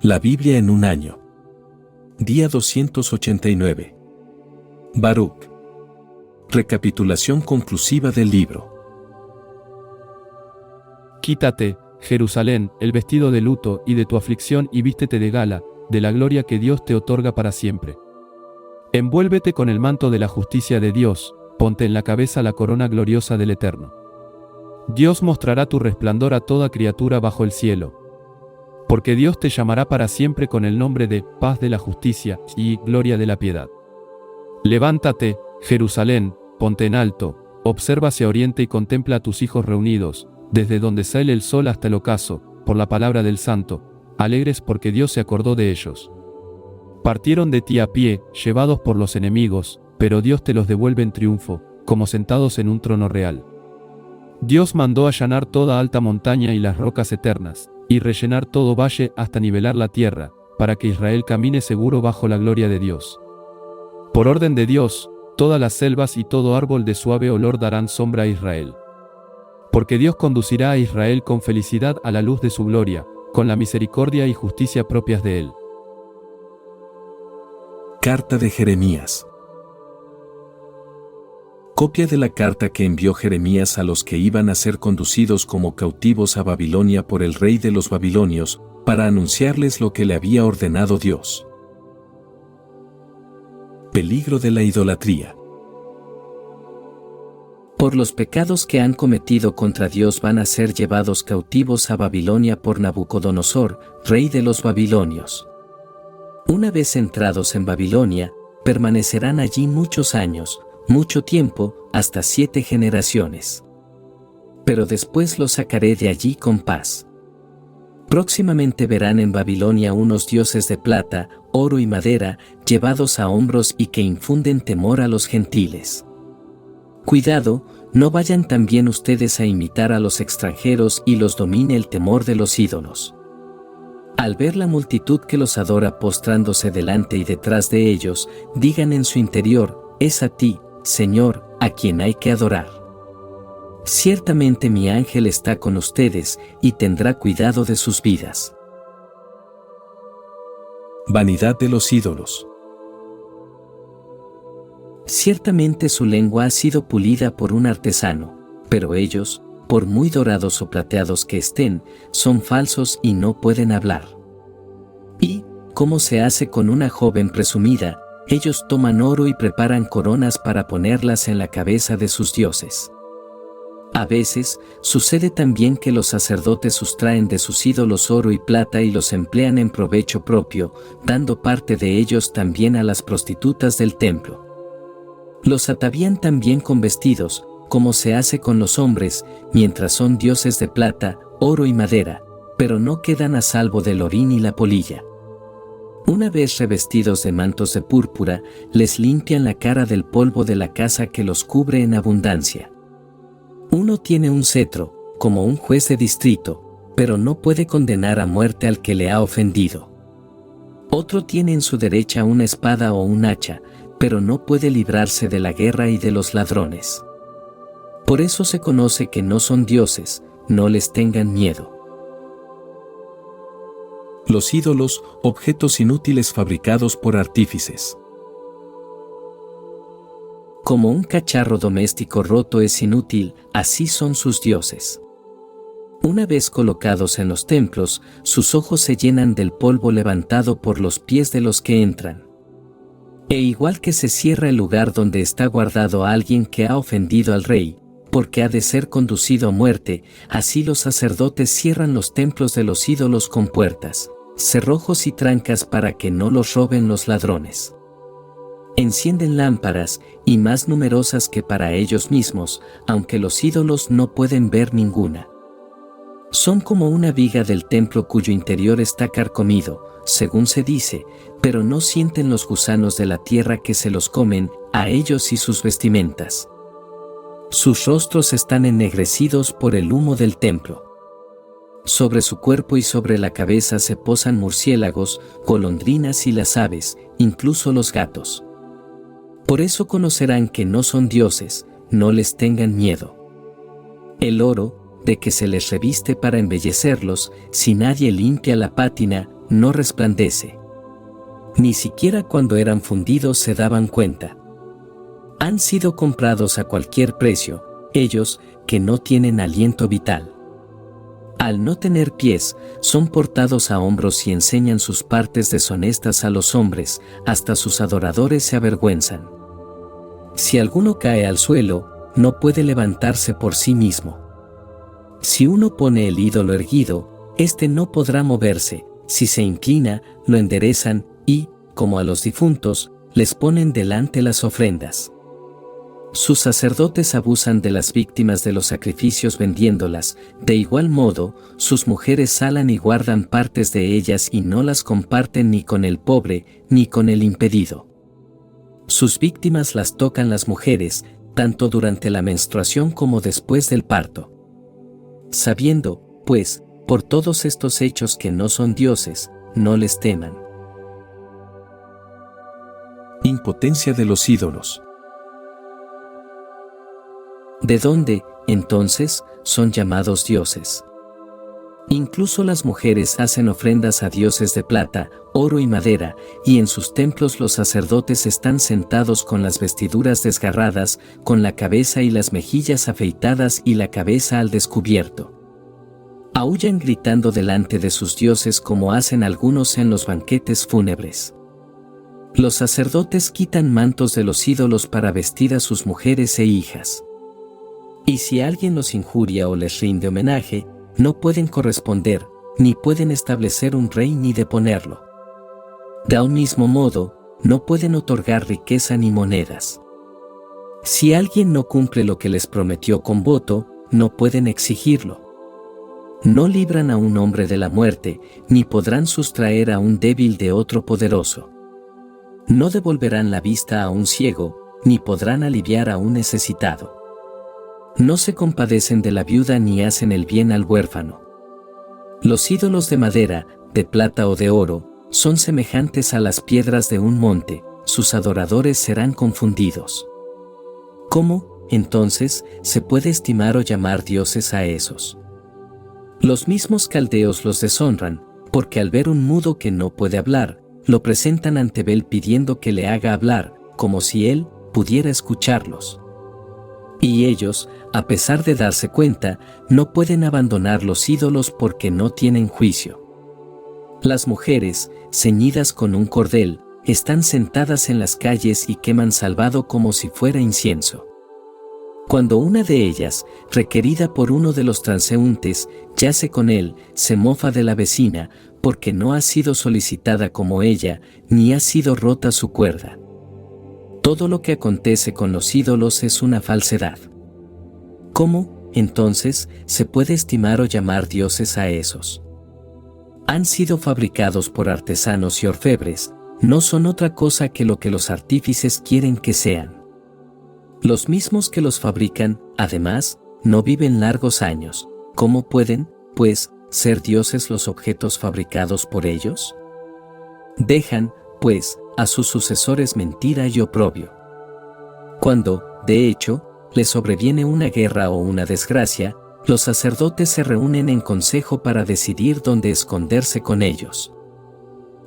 La Biblia en un año. Día 289. Baruch. Recapitulación conclusiva del libro. Quítate, Jerusalén, el vestido de luto y de tu aflicción y vístete de gala, de la gloria que Dios te otorga para siempre. Envuélvete con el manto de la justicia de Dios, ponte en la cabeza la corona gloriosa del Eterno. Dios mostrará tu resplandor a toda criatura bajo el cielo. Porque Dios te llamará para siempre con el nombre de paz de la justicia y gloria de la piedad. Levántate, Jerusalén, ponte en alto, observa hacia oriente y contempla a tus hijos reunidos, desde donde sale el sol hasta el ocaso, por la palabra del Santo, alegres porque Dios se acordó de ellos. Partieron de ti a pie, llevados por los enemigos, pero Dios te los devuelve en triunfo, como sentados en un trono real. Dios mandó allanar toda alta montaña y las rocas eternas, y rellenar todo valle hasta nivelar la tierra, para que Israel camine seguro bajo la gloria de Dios. Por orden de Dios, todas las selvas y todo árbol de suave olor darán sombra a Israel. Porque Dios conducirá a Israel con felicidad a la luz de su gloria, con la misericordia y justicia propias de él. Carta de Jeremías. Copia de la carta que envió Jeremías a los que iban a ser conducidos como cautivos a Babilonia por el rey de los babilonios, para anunciarles lo que le había ordenado Dios. Peligro de la idolatría. Por los pecados que han cometido contra Dios van a ser llevados cautivos a Babilonia por Nabucodonosor, rey de los babilonios. Una vez entrados en Babilonia, permanecerán allí muchos años, mucho tiempo, hasta 7 generaciones. Pero después los sacaré de allí con paz. Próximamente verán en Babilonia unos dioses de plata, oro y madera, llevados a hombros y que infunden temor a los gentiles. Cuidado, no vayan también ustedes a imitar a los extranjeros y los domine el temor de los ídolos. Al ver la multitud que los adora postrándose delante y detrás de ellos, digan en su interior, es a ti, Señor, a quien hay que adorar. Ciertamente mi ángel está con ustedes y tendrá cuidado de sus vidas. Vanidad de los ídolos. Ciertamente su lengua ha sido pulida por un artesano, pero ellos, por muy dorados o plateados que estén, son falsos y no pueden hablar. Y, como se hace con una joven presumida, ellos toman oro y preparan coronas para ponerlas en la cabeza de sus dioses. A veces, sucede también que los sacerdotes sustraen de sus ídolos oro y plata y los emplean en provecho propio, dando parte de ellos también a las prostitutas del templo. Los atavían también con vestidos, como se hace con los hombres, mientras son dioses de plata, oro y madera, pero no quedan a salvo del orín y la polilla. Una vez revestidos de mantos de púrpura, les limpian la cara del polvo de la casa que los cubre en abundancia. Uno tiene un cetro, como un juez de distrito, pero no puede condenar a muerte al que le ha ofendido. Otro tiene en su derecha una espada o un hacha, pero no puede librarse de la guerra y de los ladrones. Por eso se conoce que no son dioses, no les tengan miedo. Los ídolos, objetos inútiles fabricados por artífices. Como un cacharro doméstico roto es inútil, así son sus dioses. Una vez colocados en los templos, sus ojos se llenan del polvo levantado por los pies de los que entran. E igual que se cierra el lugar donde está guardado a alguien que ha ofendido al rey, porque ha de ser conducido a muerte, así los sacerdotes cierran los templos de los ídolos con puertas, cerrojos y trancas para que no los roben los ladrones. Encienden lámparas, y más numerosas que para ellos mismos, aunque los ídolos no pueden ver ninguna. Son como una viga del templo cuyo interior está carcomido, según se dice, pero no sienten los gusanos de la tierra que se los comen, a ellos y sus vestimentas. Sus rostros están ennegrecidos por el humo del templo. Sobre su cuerpo y sobre la cabeza se posan murciélagos, golondrinas y las aves, incluso los gatos. Por eso conocerán que no son dioses, no les tengan miedo. El oro, de que se les reviste para embellecerlos, si nadie limpia la pátina, no resplandece. Ni siquiera cuando eran fundidos se daban cuenta. Han sido comprados a cualquier precio, ellos que no tienen aliento vital. Al no tener pies, son portados a hombros y enseñan sus partes deshonestas a los hombres, hasta sus adoradores se avergüenzan. Si alguno cae al suelo, no puede levantarse por sí mismo. Si uno pone el ídolo erguido, éste no podrá moverse, si se inclina, lo enderezan y, como a los difuntos, les ponen delante las ofrendas. Sus sacerdotes abusan de las víctimas de los sacrificios vendiéndolas, de igual modo, sus mujeres salan y guardan partes de ellas y no las comparten ni con el pobre, ni con el impedido. Sus víctimas las tocan las mujeres, tanto durante la menstruación como después del parto. Sabiendo, pues, por todos estos hechos que no son dioses, no les teman. Impotencia de los ídolos. ¿De dónde, entonces, son llamados dioses? Incluso las mujeres hacen ofrendas a dioses de plata, oro y madera, y en sus templos los sacerdotes están sentados con las vestiduras desgarradas, con la cabeza y las mejillas afeitadas y la cabeza al descubierto. Aúllan gritando delante de sus dioses como hacen algunos en los banquetes fúnebres. Los sacerdotes quitan mantos de los ídolos para vestir a sus mujeres e hijas. Y si alguien los injuria o les rinde homenaje, no pueden corresponder, ni pueden establecer un rey ni deponerlo. De un mismo modo, no pueden otorgar riqueza ni monedas. Si alguien no cumple lo que les prometió con voto, no pueden exigirlo. No libran a un hombre de la muerte, ni podrán sustraer a un débil de otro poderoso. No devolverán la vista a un ciego, ni podrán aliviar a un necesitado. No se compadecen de la viuda ni hacen el bien al huérfano. Los ídolos de madera, de plata o de oro, son semejantes a las piedras de un monte, sus adoradores serán confundidos. ¿Cómo, entonces, se puede estimar o llamar dioses a esos? Los mismos caldeos los deshonran, porque al ver un mudo que no puede hablar, lo presentan ante Bel pidiendo que le haga hablar, como si él pudiera escucharlos. Y ellos, a pesar de darse cuenta, no pueden abandonar los ídolos porque no tienen juicio. Las mujeres, ceñidas con un cordel, están sentadas en las calles y queman salvado como si fuera incienso. Cuando una de ellas, requerida por uno de los transeúntes, yace con él, se mofa de la vecina, porque no ha sido solicitada como ella, ni ha sido rota su cuerda. Todo lo que acontece con los ídolos es una falsedad. ¿Cómo, entonces, se puede estimar o llamar dioses a esos? Han sido fabricados por artesanos y orfebres, no son otra cosa que lo que los artífices quieren que sean. Los mismos que los fabrican, además, no viven largos años. ¿Cómo pueden, pues, ser dioses los objetos fabricados por ellos? Dejan, pues, a sus sucesores mentira y oprobio. Cuando, de hecho, les sobreviene una guerra o una desgracia, los sacerdotes se reúnen en consejo para decidir dónde esconderse con ellos.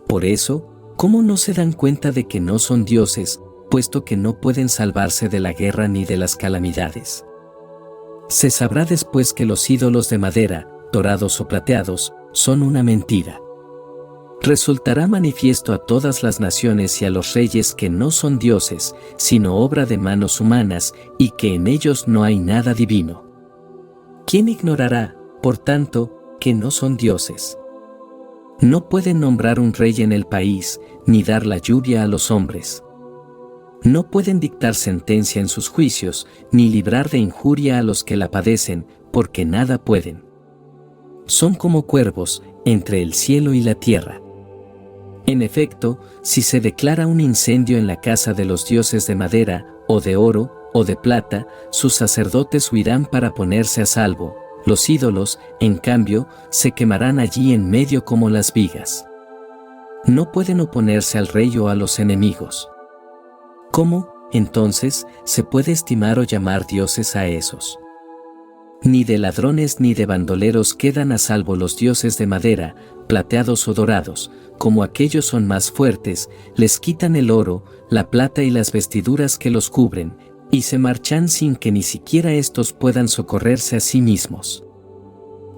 Por eso, ¿cómo no se dan cuenta de que no son dioses, puesto que no pueden salvarse de la guerra ni de las calamidades? Se sabrá después que los ídolos de madera, dorados o plateados, son una mentira. Resultará manifiesto a todas las naciones y a los reyes que no son dioses, sino obra de manos humanas, y que en ellos no hay nada divino. ¿Quién ignorará, por tanto, que no son dioses? No pueden nombrar un rey en el país, ni dar la lluvia a los hombres. No pueden dictar sentencia en sus juicios, ni librar de injuria a los que la padecen, porque nada pueden. Son como cuervos, entre el cielo y la tierra. En efecto, si se declara un incendio en la casa de los dioses de madera, o de oro, o de plata, sus sacerdotes huirán para ponerse a salvo. Los ídolos, en cambio, se quemarán allí en medio como las vigas. No pueden oponerse al rey o a los enemigos. ¿Cómo, entonces, se puede estimar o llamar dioses a esos? Ni de ladrones ni de bandoleros quedan a salvo los dioses de madera, plateados o dorados, como aquellos son más fuertes, les quitan el oro, la plata y las vestiduras que los cubren, y se marchan sin que ni siquiera éstos puedan socorrerse a sí mismos.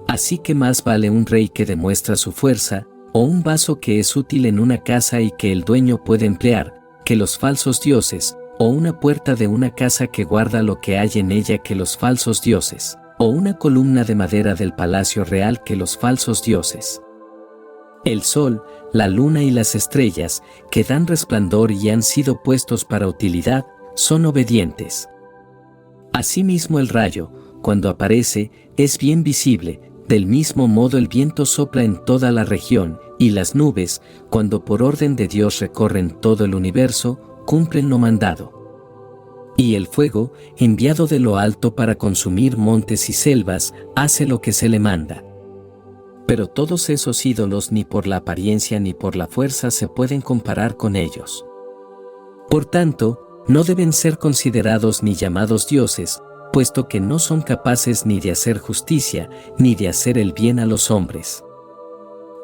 Así que más vale un rey que demuestra su fuerza, o un vaso que es útil en una casa y que el dueño puede emplear, que los falsos dioses, o una puerta de una casa que guarda lo que hay en ella que los falsos dioses, o una columna de madera del palacio real que los falsos dioses. El sol, la luna y las estrellas, que dan resplandor y han sido puestos para utilidad, son obedientes. Asimismo el rayo, cuando aparece, es bien visible, del mismo modo el viento sopla en toda la región, y las nubes, cuando por orden de Dios recorren todo el universo, cumplen lo mandado. Y el fuego, enviado de lo alto para consumir montes y selvas, hace lo que se le manda. Pero todos esos ídolos ni por la apariencia ni por la fuerza se pueden comparar con ellos. Por tanto, no deben ser considerados ni llamados dioses, puesto que no son capaces ni de hacer justicia, ni de hacer el bien a los hombres.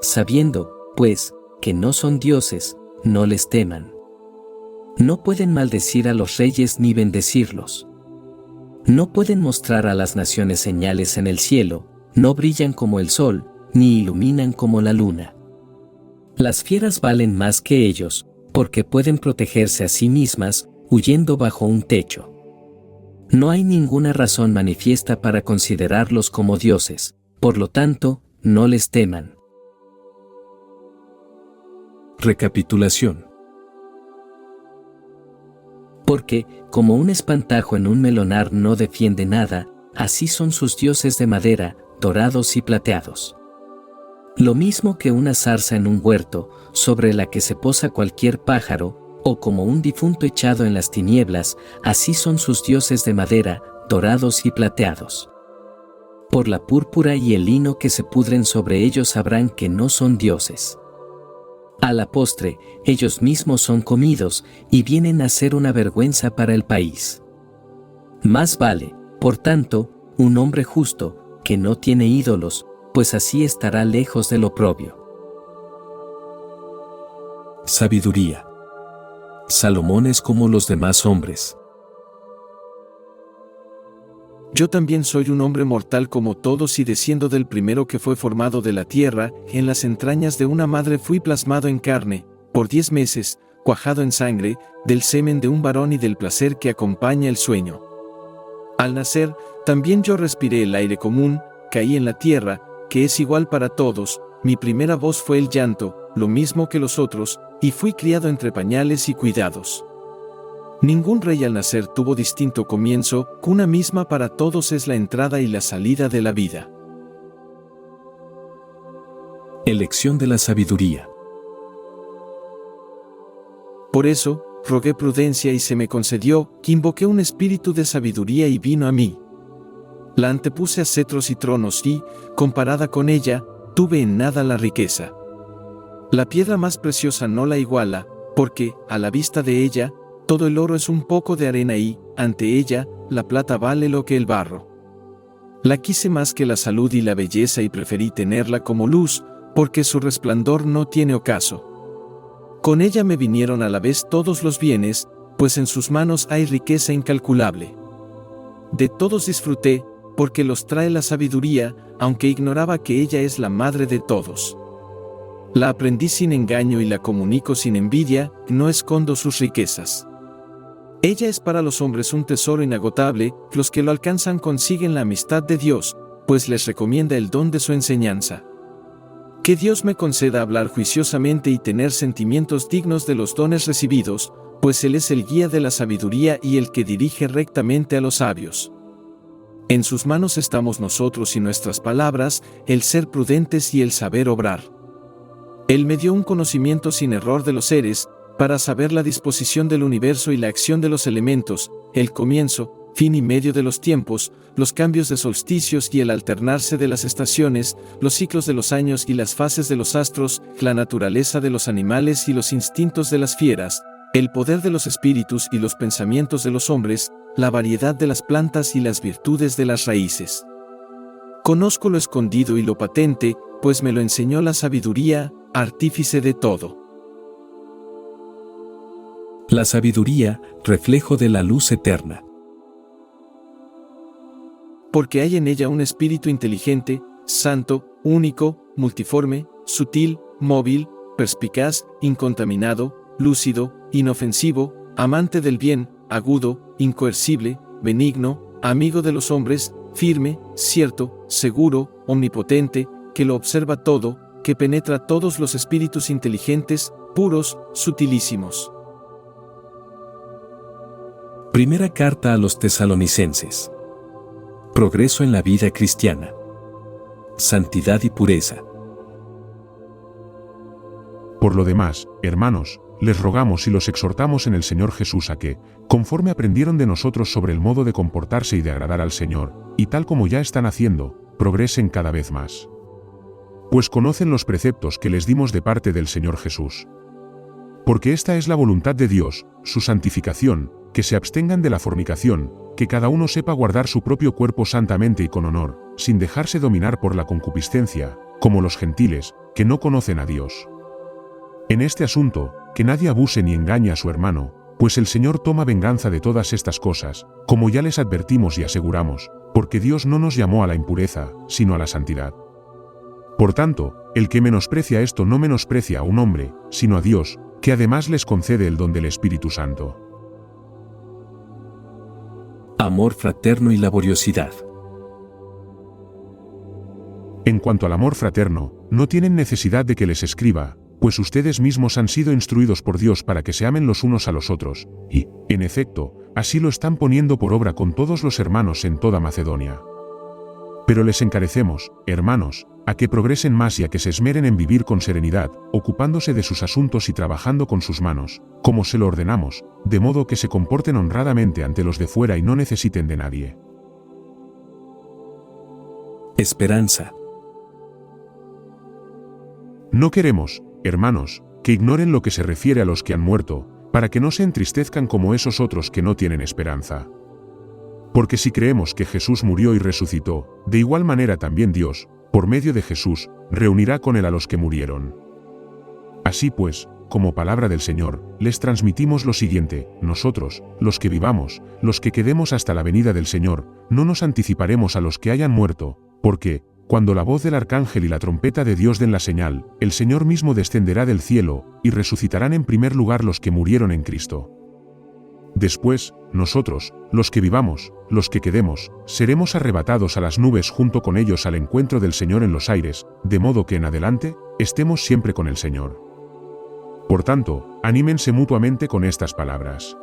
Sabiendo, pues, que no son dioses, no les teman. No pueden maldecir a los reyes ni bendecirlos. No pueden mostrar a las naciones señales en el cielo, no brillan como el sol, ni iluminan como la luna. Las fieras valen más que ellos, porque pueden protegerse a sí mismas, huyendo bajo un techo. No hay ninguna razón manifiesta para considerarlos como dioses, por lo tanto, no les teman. Recapitulación. Porque, como un espantajo en un melonar no defiende nada, así son sus dioses de madera, dorados y plateados. Lo mismo que una zarza en un huerto, sobre la que se posa cualquier pájaro, o como un difunto echado en las tinieblas, así son sus dioses de madera, dorados y plateados. Por la púrpura y el lino que se pudren sobre ellos sabrán que no son dioses. A la postre, ellos mismos son comidos, y vienen a ser una vergüenza para el país. Más vale, por tanto, un hombre justo, que no tiene ídolos, pues así estará lejos del oprobio. Sabiduría. Salomón es como los demás hombres. Yo también soy un hombre mortal como todos y desciendo del primero que fue formado de la tierra, en las entrañas de una madre fui plasmado en carne, por 10 meses, cuajado en sangre, del semen de un varón y del placer que acompaña el sueño. Al nacer, también yo respiré el aire común, caí en la tierra, que es igual para todos, mi primera voz fue el llanto, lo mismo que los otros, y fui criado entre pañales y cuidados. Ningún rey al nacer tuvo distinto comienzo, cuna misma para todos es la entrada y la salida de la vida. Elección de la sabiduría. Por eso, rogué prudencia y se me concedió, que invoqué un espíritu de sabiduría y vino a mí. La antepuse a cetros y tronos y, comparada con ella, tuve en nada la riqueza. La piedra más preciosa no la iguala, porque, a la vista de ella, todo el oro es un poco de arena y, ante ella, la plata vale lo que el barro. La quise más que la salud y la belleza y preferí tenerla como luz, porque su resplandor no tiene ocaso. Con ella me vinieron a la vez todos los bienes, pues en sus manos hay riqueza incalculable. De todos disfruté, porque los trae la sabiduría, aunque ignoraba que ella es la madre de todos. La aprendí sin engaño y la comunico sin envidia, no escondo sus riquezas. Ella es para los hombres un tesoro inagotable, los que lo alcanzan consiguen la amistad de Dios, pues les recomienda el don de su enseñanza. Que Dios me conceda hablar juiciosamente y tener sentimientos dignos de los dones recibidos, pues Él es el guía de la sabiduría y el que dirige rectamente a los sabios. En sus manos estamos nosotros y nuestras palabras, el ser prudentes y el saber obrar. Él me dio un conocimiento sin error de los seres, para saber la disposición del universo y la acción de los elementos, el comienzo, fin y medio de los tiempos, los cambios de solsticios y el alternarse de las estaciones, los ciclos de los años y las fases de los astros, la naturaleza de los animales y los instintos de las fieras, el poder de los espíritus y los pensamientos de los hombres, la variedad de las plantas y las virtudes de las raíces. Conozco lo escondido y lo patente, pues me lo enseñó la sabiduría, artífice de todo. La sabiduría, reflejo de la luz eterna. Porque hay en ella un espíritu inteligente, santo, único, multiforme, sutil, móvil, perspicaz, incontaminado, lúcido, inofensivo, amante del bien, agudo, incoercible, benigno, amigo de los hombres, firme, cierto, seguro, omnipotente, que lo observa todo, que penetra todos los espíritus inteligentes, puros, sutilísimos. Primera carta a los Tesalonicenses. Progreso en la vida cristiana. Santidad y pureza. Por lo demás, hermanos, les rogamos y los exhortamos en el Señor Jesús a que, conforme aprendieron de nosotros sobre el modo de comportarse y de agradar al Señor, y tal como ya están haciendo, progresen cada vez más. Pues conocen los preceptos que les dimos de parte del Señor Jesús. Porque esta es la voluntad de Dios, su santificación, que se abstengan de la fornicación, que cada uno sepa guardar su propio cuerpo santamente y con honor, sin dejarse dominar por la concupiscencia, como los gentiles, que no conocen a Dios. En este asunto, que nadie abuse ni engañe a su hermano, pues el Señor toma venganza de todas estas cosas, como ya les advertimos y aseguramos, porque Dios no nos llamó a la impureza, sino a la santidad. Por tanto, el que menosprecia esto no menosprecia a un hombre, sino a Dios, que además les concede el don del Espíritu Santo. Amor fraterno y laboriosidad. En cuanto al amor fraterno, no tienen necesidad de que les escriba, pues ustedes mismos han sido instruidos por Dios para que se amen los unos a los otros, y, en efecto, así lo están poniendo por obra con todos los hermanos en toda Macedonia. Pero les encarecemos, hermanos, a que progresen más y a que se esmeren en vivir con serenidad, ocupándose de sus asuntos y trabajando con sus manos, como se lo ordenamos, de modo que se comporten honradamente ante los de fuera y no necesiten de nadie. Esperanza. No queremos, hermanos, que ignoren lo que se refiere a los que han muerto, para que no se entristezcan como esos otros que no tienen esperanza. Porque si creemos que Jesús murió y resucitó, de igual manera también Dios, por medio de Jesús, reunirá con él a los que murieron. Así pues, como palabra del Señor, les transmitimos lo siguiente: nosotros, los que vivamos, los que quedemos hasta la venida del Señor, no nos anticiparemos a los que hayan muerto, porque, cuando la voz del arcángel y la trompeta de Dios den la señal, el Señor mismo descenderá del cielo, y resucitarán en primer lugar los que murieron en Cristo. Después, nosotros, los que vivamos, los que quedemos, seremos arrebatados a las nubes junto con ellos al encuentro del Señor en los aires, de modo que en adelante, estemos siempre con el Señor. Por tanto, anímense mutuamente con estas palabras.